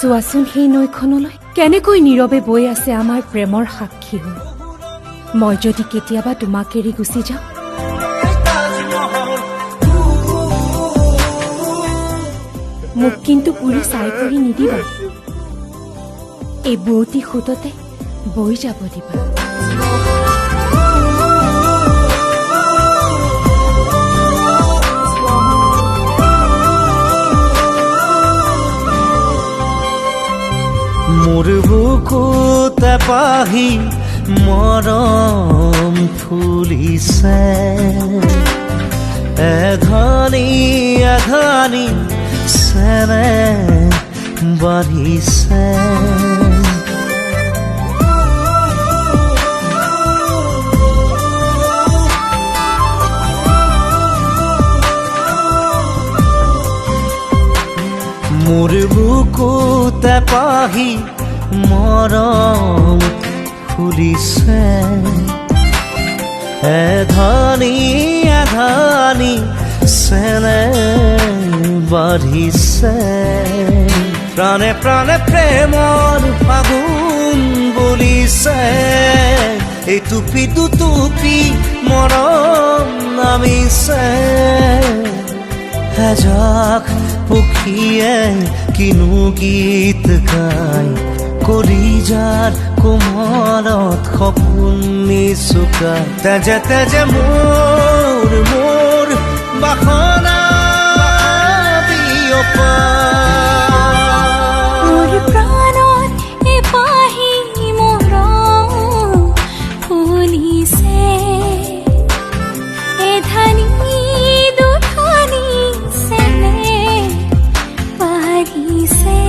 চোৱাচোন সেই নৈখনলৈ কেনেকৈ নীৰৱে বৈ আছে আমাৰ প্ৰেমৰ সাক্ষী হৈ। মই যদি কেতিয়াবা তোমাক এৰি গুচি যাওঁ, মোক কিন্তু পুৰি চাই কৰি নিদিবা, এই বুৱতী সোঁততে বৈ যাব দিবা। মোৰ বুকুতে পাহি মৰম ফুলিছে, এধনি এধনি চেনে বাঢ়িছে। মোৰ বুকুতে পাহি মৰম ফুলিছে, এধনি এধনি চেনে বাঢ়িছে। প্ৰাণে প্ৰাণে প্ৰেমৰ ফাগুন বলিছে, এই টুপি দুটুপি মৰম নামিছে। এজাক পক্ষীয়ে কিনো গীত গায়, কলিজাৰ কোমলত সপোন নিচুকায়। তেজে তেজে মোৰ মোৰ বাসনা বিয়পা, মোৰ প্ৰাণত এপাহি মৰম ফুলিছে, এধানি দুধানি চেনে বাঢ়িছে।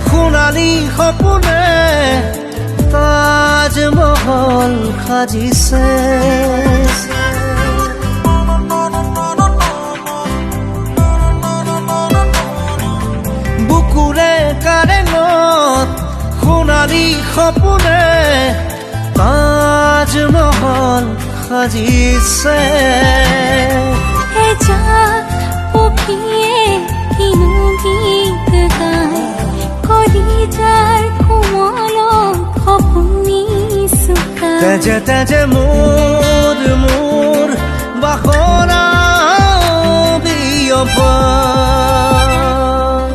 সোণালী সপোনে তাজমহল সাজিছে। বুকুৰে কাৰেঙত সোণালী সপোনে তাজমহল সাজিছে। এজাক পক্ষীয়ে কিনো গীত গায়, কলিজাৰ কোমলত সপোন নিচুকায়। তেজে তেজে মোৰ মোৰ বাসনা বিয়পা,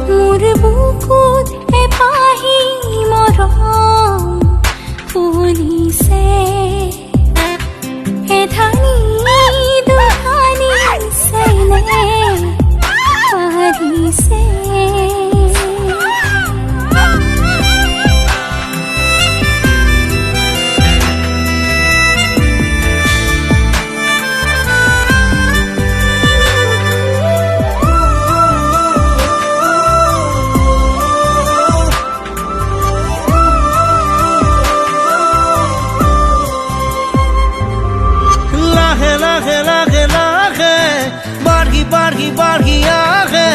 মোৰ বুকুত এপাহি মৰম ফুলিছে, এধানি দুধানি চেনে বাঢ়িছে। বাঢ়ি বাঢ়ি আহে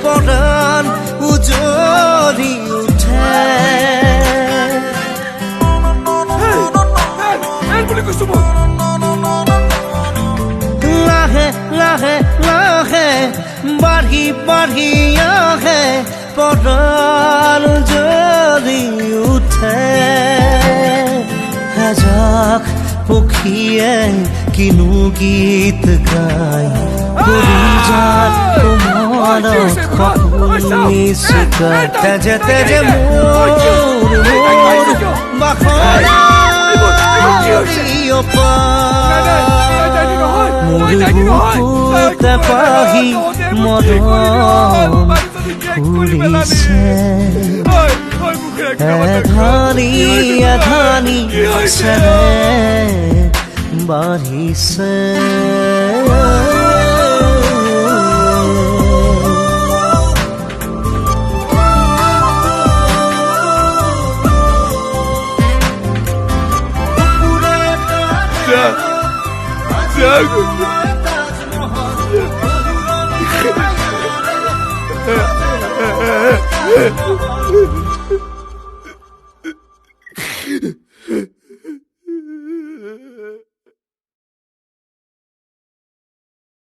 পৰাণ উজ্বলি উঠে। লাহে লাহে লাহে বাঢ়ি বাঢ়ি আহে পৰাণ উজ্বলি উঠে। এজাক পক্ষীয়ে কিনো গীত গায়, কলিজাৰ কোমলত সপোন নিচুকায়। তেজে তেজে মোৰ মোৰ বাসনা বিয়পা, মোৰ বুকুতে পাহি মৰম ফুলিছে, এধানি এধানি চেনে বাঢ়িছে যা